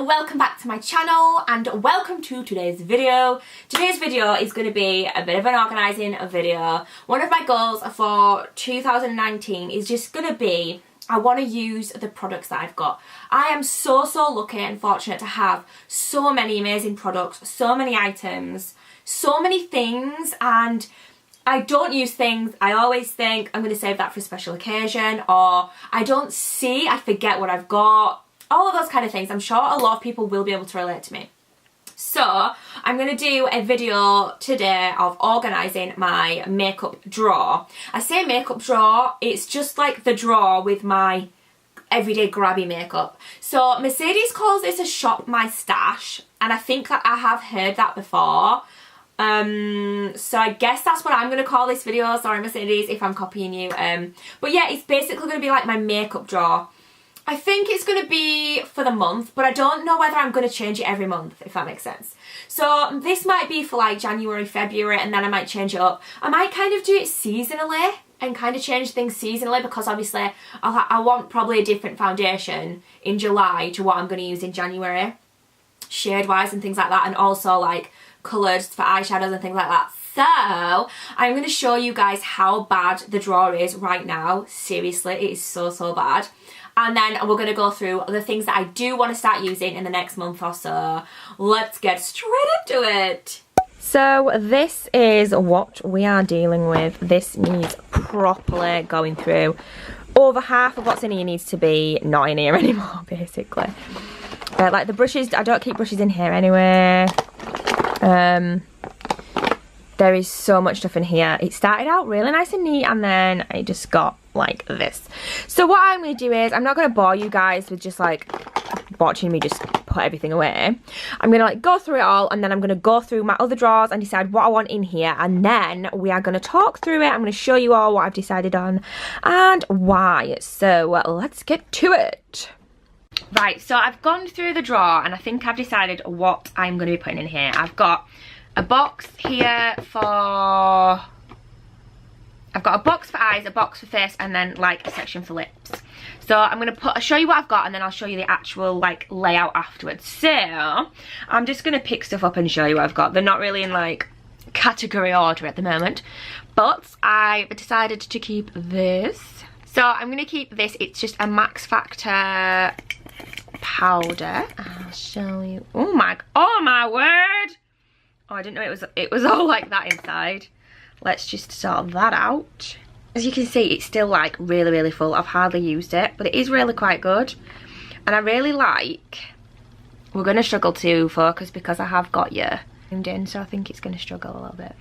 welcome back to my channel and welcome to today's video. Today's video is going to be a bit of an organising video. One of my goals for 2019 is just going to be, I want to use the products that I've got. I am so lucky and fortunate to have so many amazing products, so many items, so many things, and I don't use things. I always think I'm going to save that for a special occasion, or I forget what I've got. All of those kind of things. I'm sure a lot of people will be able to relate to me. So I'm going to do a video today of organising my makeup drawer. I say makeup drawer, it's just like the drawer with my everyday grabby makeup. So Mercedes calls this a shop my stash, and I think that I have heard that before. So I guess that's what I'm going to call this video. Sorry Mercedes if I'm copying you. But yeah, it's basically going to be like my makeup drawer. I think it's going to be for the month, but I don't know whether I'm going to change it every month, if that makes sense. So this might be for like January, February, and then I might change it up. I might kind of do it seasonally and kind of change things seasonally, because obviously I want probably a different foundation in July to what I'm going to use in January, shade-wise and things like that, and also like colours for eyeshadows and things like that. So I'm going to show you guys how bad the drawer is right now. Seriously, it is so bad. And then we're going to go through the things that I do want to start using in the next month or so. Let's get straight into it. So this is what we are dealing with. This needs properly going through. Over half of what's in here needs to be not in here anymore, basically. Like the brushes, I don't keep brushes in here anyway. There is so much stuff in here. It started out really nice and neat, and then it just got like this. So what I'm going to do is, I'm not going to bore you guys with just like watching me just put everything away. I'm going to like go through it all, and then I'm going to go through my other drawers and decide what I want in here, and then we are going to talk through it. I'm going to show you all what I've decided on and why. So let's get to it. Right, so I've gone through the drawer and I think I've decided what I'm going to be putting in here. I've got a box here for... I've got a box for eyes, a box for face, and then like a section for lips. So I'm going to show you what I've got, and then I'll show you the actual like layout afterwards. So I'm just going to pick stuff up and show you what I've got. They're not really in like category order at the moment, but I've decided to keep this. So I'm going to keep this. It's just a Max Factor powder. I'll show you. Oh my word. Oh, I didn't know it was all like that inside. Let's just sort that out. As you can see, it's still like really full. I've hardly used it, but it is really quite good. And I really like... We're going to struggle to focus because I have got you zoomed in, so I think it's going to struggle a little bit.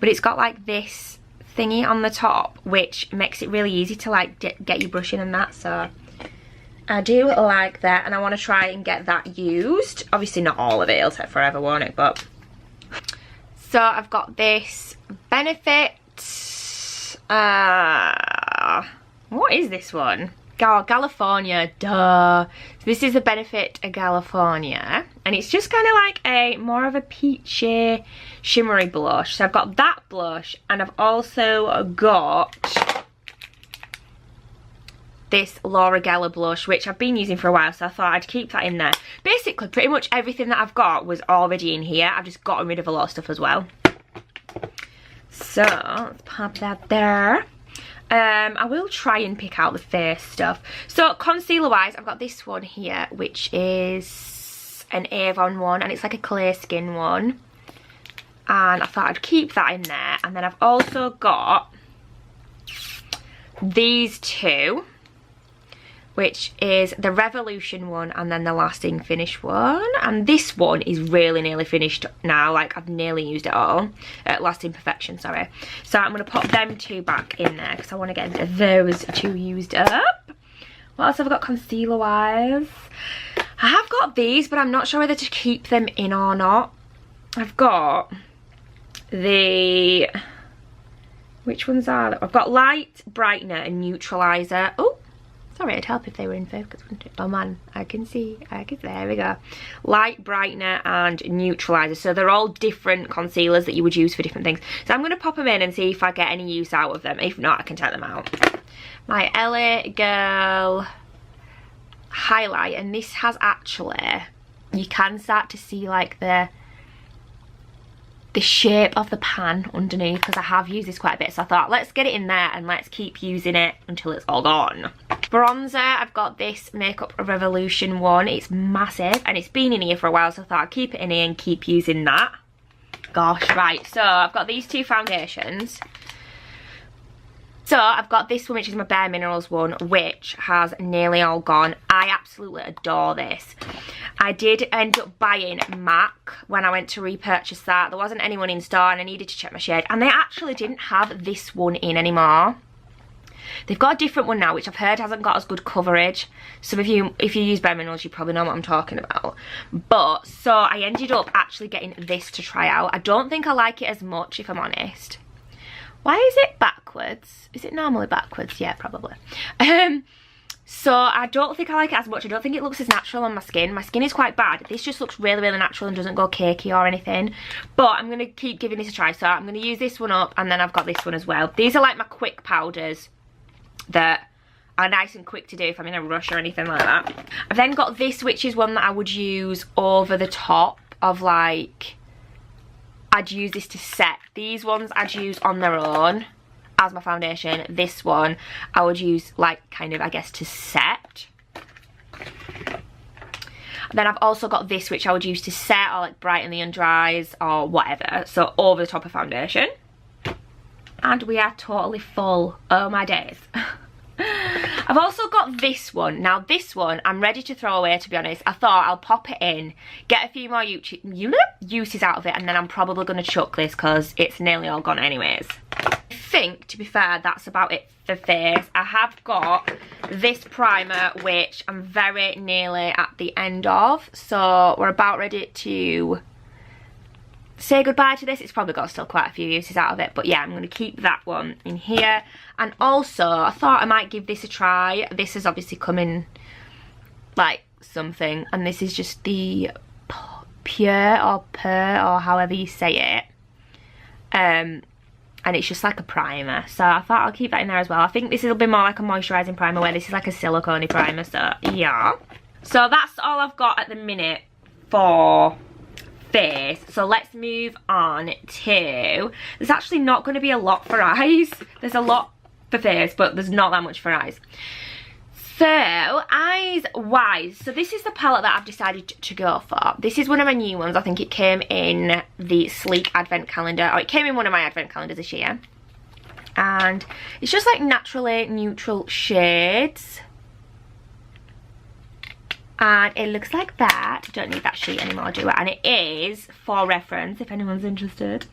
But it's got like this thingy on the top, which makes it really easy to like get your brushing and that. So I do like that, and I want to try and get that used. Obviously not all of it, it'll take forever, won't it? But... So I've got this Benefit, what is this one? California, duh. So this is a Benefit California, and it's just kind of like a more of a peachy, shimmery blush. So I've got that blush, and I've also got this Laura Geller blush, which I've been using for a while, so I thought I'd keep that in there. Basically, pretty much everything that I've got was already in here. I've just gotten rid of a lot of stuff as well. So, let's pop that there. I will try and pick out the face stuff. So, concealer-wise, I've got this one here, which is an Avon one, and it's like a clay skin one. And I thought I'd keep that in there. And then I've also got these two, which is the Revolution one and then the Lasting Finish one. And this one is really nearly finished now, like I've nearly used it all. Lasting Perfection, sorry. So I'm going to pop them two back in there because I want to get those two used up. What else have I got concealer-wise? I have got these, but I'm not sure whether to keep them in or not. I've got the... Which ones are there? I've got Light, Brightener and Neutralizer. Oh! Sorry, it'd help if they were in focus, wouldn't it? Oh man, I can see, there we go. Light, Brightener and Neutralizer. So they're all different concealers that you would use for different things. So I'm going to pop them in and see if I get any use out of them. If not, I can take them out. My LA Girl highlight, and this has actually you can start to see like the shape of the pan underneath, because I have used this quite a bit, so I thought let's get it in there and let's keep using it until it's all gone. Bronzer, I've got this Makeup Revolution one. It's massive and it's been in here for a while, so I thought I'd keep it in here and keep using that. Gosh, right, so I've got these two foundations. So I've got this one, which is my Bare Minerals one, which has nearly all gone. I absolutely adore this. I did end up buying MAC when I went to repurchase that. There wasn't anyone in store and I needed to check my shade, and they actually didn't have this one in anymore. They've got a different one now, which I've heard hasn't got as good coverage. So if you use Bare Minerals, you probably know what I'm talking about. But so I ended up actually getting this to try out. I don't think I like it as much, if I'm honest. Why is it backwards? Is it normally backwards? Yeah, probably. So I don't think I like it as much. I don't think it looks as natural on my skin. My skin is quite bad. This just looks really, really natural and doesn't go cakey or anything. But I'm going to keep giving this a try. So I'm going to use this one up, and then I've got this one as well. These are like my quick powders that are nice and quick to do if I'm in a rush or anything like that. I've then got this, which is one that I would use over the top of, like, I'd use this to set. These ones I'd use on their own as my foundation. This one I would use, like, kind of, I guess, to set. Then I've also got this, which I would use to set or like brighten the under eyes or whatever. So over the top of foundation. And we are totally full. Oh my days. I've also got this one. Now this one I'm ready to throw away, to be honest. I thought I'll pop it in, get a few more uses out of it, and then I'm probably going to chuck this because it's nearly all gone anyways. I think, to be fair, that's about it for face. I have got this primer, which I'm very nearly at the end of. So we're about ready to say goodbye to this. It's probably got still quite a few uses out of it, but yeah, I'm going to keep that one in here. And also I thought I might give this a try. This has obviously come in like something, and this is just the Pure or Pur or however you say it, and it's just like a primer, so I thought I'll keep that in there as well. I think this will be more like a moisturising primer, where this is like a silicone primer. So yeah, so that's all I've got at the minute for face. So let's move on to, there's actually not going to be a lot for eyes. There's a lot for face, but there's not that much for eyes. So eyes wise, so this is the palette that I've decided to go for. This is one of my new ones. I think it came in the Sleek advent calendar, or it came in one of my advent calendars this year, and it's just like naturally neutral shades. And it looks like that. Don't need that sheet anymore, do I? And it is, for reference, if anyone's interested,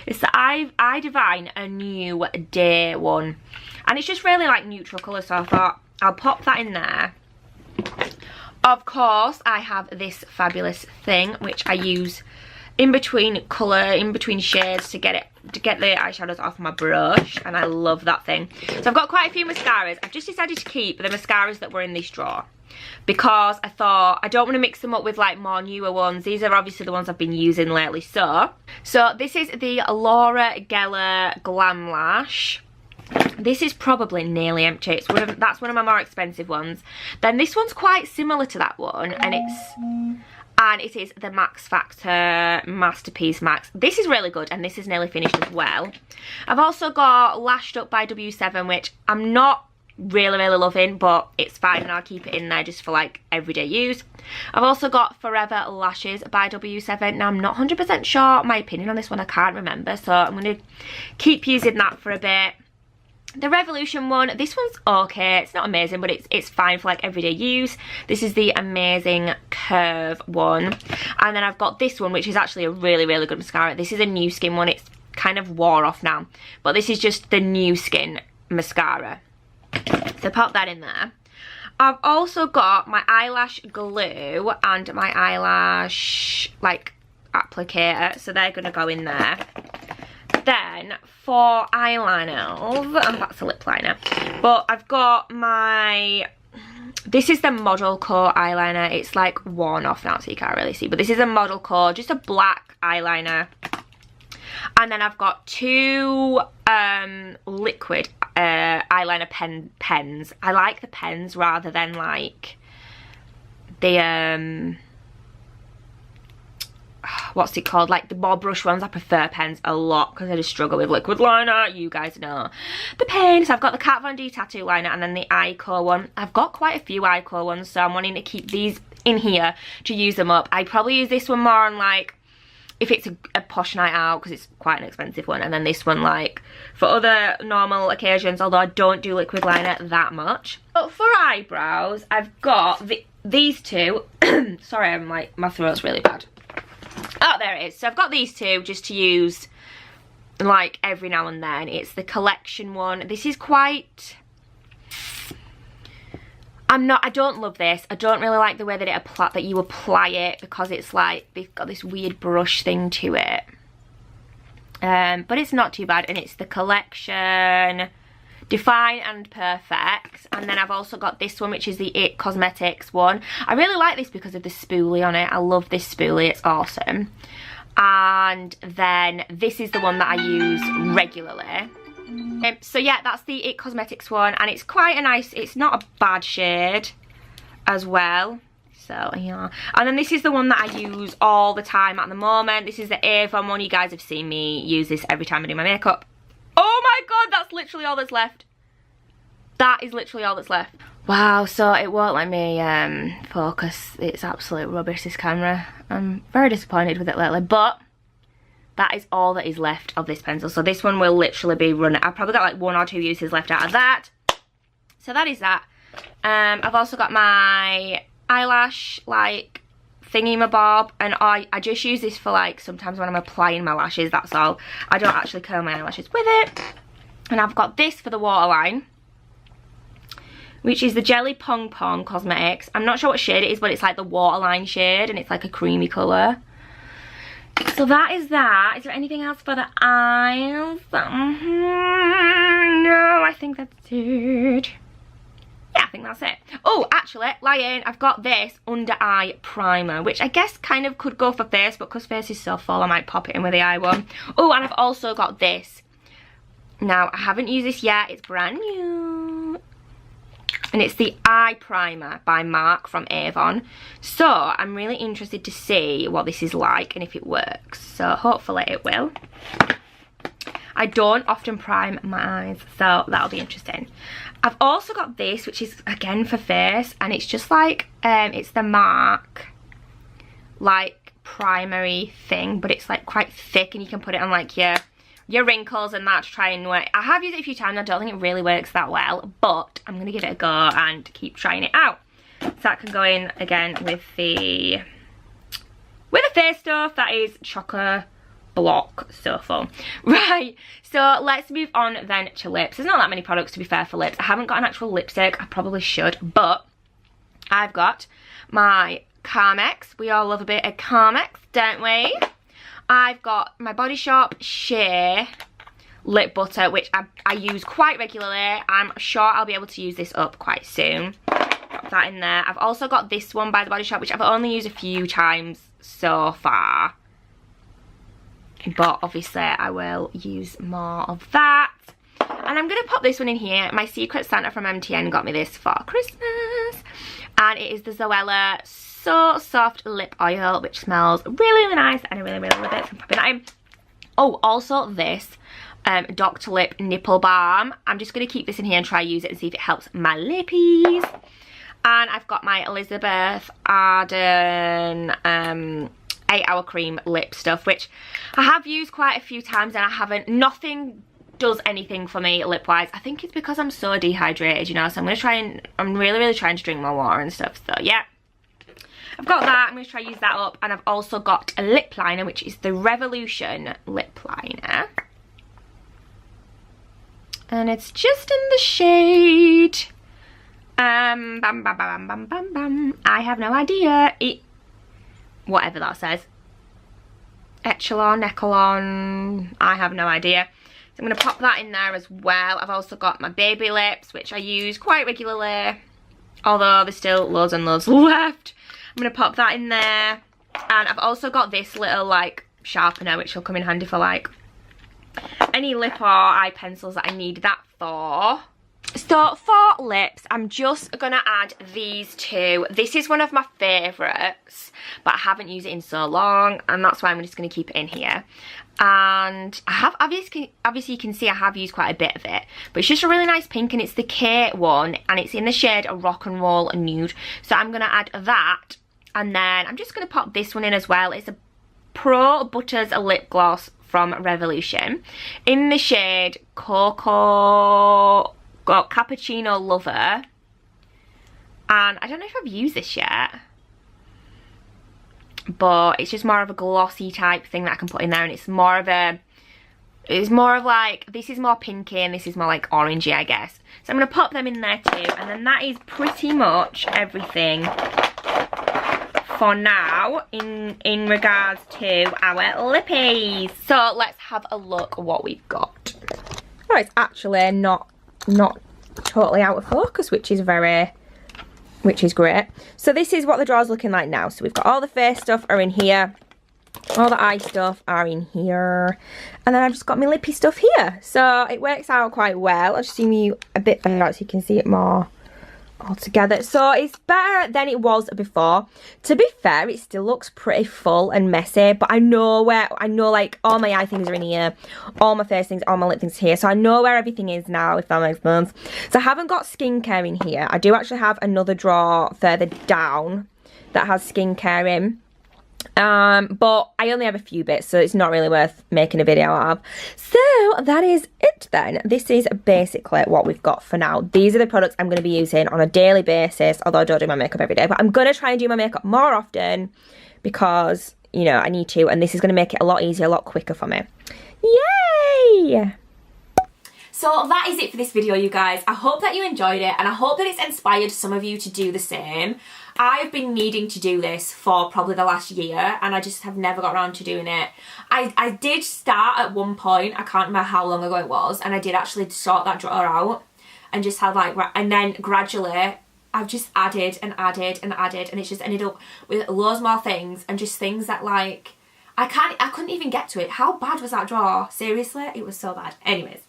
it's the I Divine A New Day one. And it's just really like neutral colour, so I thought I'll pop that in there. Of course, I have this fabulous thing, which I use in between colour, in between shades to get the eyeshadows off my brush, and I love that thing. So I've got quite a few mascaras. I've just decided to keep the mascaras that were in this drawer, because I thought I don't want to mix them up with like more newer ones. These are obviously the ones I've been using lately. So this is the Laura Geller Glam Lash. This is probably nearly empty. It's that's one of my more expensive ones. Then this one's quite similar to that one, and it is the Max Factor Masterpiece Max. This is really good, and this is nearly finished as well. I've also got Lashed Up by W7, which I'm not really loving, but it's fine, and I'll keep it in there just for like everyday use. I've also got Forever Lashes by W7. Now I'm not 100% sure my opinion on this one, I can't remember, so I'm going to keep using that for a bit. The Revolution one, this one's okay. It's not amazing, but it's fine for like everyday use. This is the Amazing Curve one. And then I've got this one, which is actually a really good mascara. This is a New Skin one. It's kind of wore off now, but this is just the New Skin mascara. So pop that in there. I've also got my eyelash glue and my eyelash like applicator, so they're gonna go in there. Then for eyeliners, and that's a lip liner, but I've got this is the Model Core eyeliner. It's like worn off now, so you can't really see, but this is a Model Core, just a black eyeliner. And then I've got two liquid eyeliner pens. I like the pens rather than like the what's it called, like the more brush ones. I prefer pens a lot because I just struggle with liquid liner. You guys know the pain. So I've got the Kat Von D tattoo liner and then the Ico one. I've got quite a few Ico ones, so I'm wanting to keep these in here to use them up. I probably use this one more on like if it's a posh night out because it's quite an expensive one, and then this one like for other normal occasions, although I don't do liquid liner that much. But for eyebrows, I've got these two. Sorry, I'm like, my throat's really bad. Oh, there it is. So I've got these two just to use like every now and then. It's the collection one. This is quite... I don't love this. I don't really like the way that you apply it because it's like they've got this weird brush thing to it. But it's not too bad, and it's the collection Define and Perfect. And then I've also got this one, which is the It Cosmetics one. I really like this because of the spoolie on it. I love this spoolie, it's awesome. And then this is the one that I use regularly. So yeah, that's the It Cosmetics one, and it's quite a nice, it's not a bad shade as well. So yeah, and then this is the one that I use all the time at the moment. This is the Avon one. You guys have seen me use this every time I do my makeup. Oh my god, that's literally all that's left. That is literally all that's left. Wow, so it won't let me focus. It's absolute rubbish, this camera. I'm very disappointed with it lately, but that is all that is left of this pencil. So this one will literally be running. I've probably got like 1 or 2 uses left out of that. So that is that. I've also got my eyelash like thingy-mabob, and I just use this for like sometimes when I'm applying my lashes, that's all. I don't actually curl my eyelashes with it. And I've got this for the waterline, which is the Jelly Pong Pong Cosmetics. I'm not sure what shade it is, but it's like the waterline shade, and it's like a creamy colour. So that is that. Is there anything else for the eyes? No, I think that's it. Yeah, I think that's it. Oh, actually, lying, I've got this under eye primer, which I guess kind of could go for face, but because face is so full, I might pop it in with the eye one. Oh, and I've also got this. Now, I haven't used this yet. It's brand new. And it's the eye primer by Mark from Avon. So I'm really interested to see what this is like and if it works. So hopefully it will. I don't often prime my eyes, so that'll be interesting. I've also got this, which is again for face, and it's just like it's the Mark like primary thing, but it's like quite thick, and you can put it on like your wrinkles and that to try and work. I have used it a few times. I don't think it really works that well, but I'm gonna give it a go and keep trying it out. So that can go in again with the face stuff. That is Choco Block so full. Right, so let's move on then to lips. There's not that many products, to be fair, for lips. I haven't got an actual lipstick. I probably should, but I've got my Carmex. We all love a bit of Carmex, don't we? I've got my Body Shop Shea lip butter, which I use quite regularly. I'm sure I'll be able to use this up quite soon. Got that in there. I've also got this one by the Body Shop, which I've only used a few times so far, but obviously I will use more of that. And I'm going to pop this one in here. My Secret Santa from MTN got me this for Christmas, and it is the Zoella So Soft Lip Oil, which smells really, really nice, and I really, really love it. So I'm popping that in. Oh, also this Dr. Lip Nipple Balm. I'm just going to keep this in here and try use it and see if it helps my lippies. And I've got my Elizabeth Arden 8-hour cream lip stuff, which I have used quite a few times, and nothing does anything for me lip wise. I think it's because I'm so dehydrated, you know, so I'm really, really trying to drink more water and stuff. So yeah, I've got that. I'm going to try use that up. And I've also got a lip liner, which is the Revolution lip liner, and it's just in the shade bam bam bam bam bam bam. I have no idea. Whatever that says. Echelon. I have no idea. So I'm going to pop that in there as well. I've also got my baby lips, which I use quite regularly, although there's still loads and loads left. I'm going to pop that in there. And I've also got this little like sharpener, which will come in handy for like any lip or eye pencils that I need that for. So for lips, I'm just gonna add these two. This is one of my favourites, but I haven't used it in so long, and that's why I'm just gonna keep it in here. And I have, obviously you can see I have used quite a bit of it, but it's just a really nice pink, and it's the K one, and it's in the shade Rock and Roll Nude. So I'm gonna add that, and then I'm just gonna pop this one in as well. It's a Pro Butters lip gloss from Revolution in the shade Cappuccino Lover, and I don't know if I've used this yet, but it's just more of a glossy type thing that I can put in there, and it's more of like, this is more pinky and this is more like orangey, I guess. So I'm going to pop them in there too, and then that is pretty much everything for now in regards to our lippies. So let's have a look what we've got. Oh, it's actually not totally out of focus, which is great. So this is what the drawer's looking like now. So we've got all the face stuff are in here, all the eye stuff are in here, and then I've just got my lippy stuff here. So it works out quite well. I'll just zoom you a bit better out so you can see it more all together. So it's better than it was before. To be fair, it still looks pretty full and messy, but I know like all my eye things are in here, all my face things, all my lip things here, so I know where everything is now, if that makes sense. So I haven't got skincare in here. I do actually have another drawer further down that has skincare in, but I only have a few bits, so it's not really worth making a video out of. So that is it then. This is basically what we've got for now. These are the products I'm going to be using on a daily basis, although I don't do my makeup every day, but I'm going to try and do my makeup more often because, you know, I need to, and this is going to make it a lot easier, a lot quicker for me. Yay! So that is it for this video, you guys. I hope that you enjoyed it, and I hope that it's inspired some of you to do the same. I've been needing to do this for probably the last year, and I just have never got around to doing it. I did start at one point, I can't remember how long ago it was, and I did actually sort that drawer out and just have like, and then gradually I've just added and added and added, and it's just ended up with loads more things, and just things that like, I couldn't even get to it. How bad was that drawer? Seriously, it was so bad. Anyways.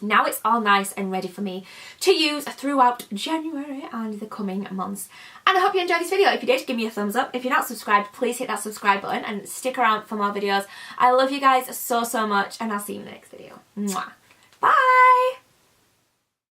Now it's all nice and ready for me to use throughout January and the coming months. And I hope you enjoyed this video. If you did, give me a thumbs up. If you're not subscribed, please hit that subscribe button and stick around for more videos. I love you guys so, so much, and I'll see you in the next video. Mwah. Bye!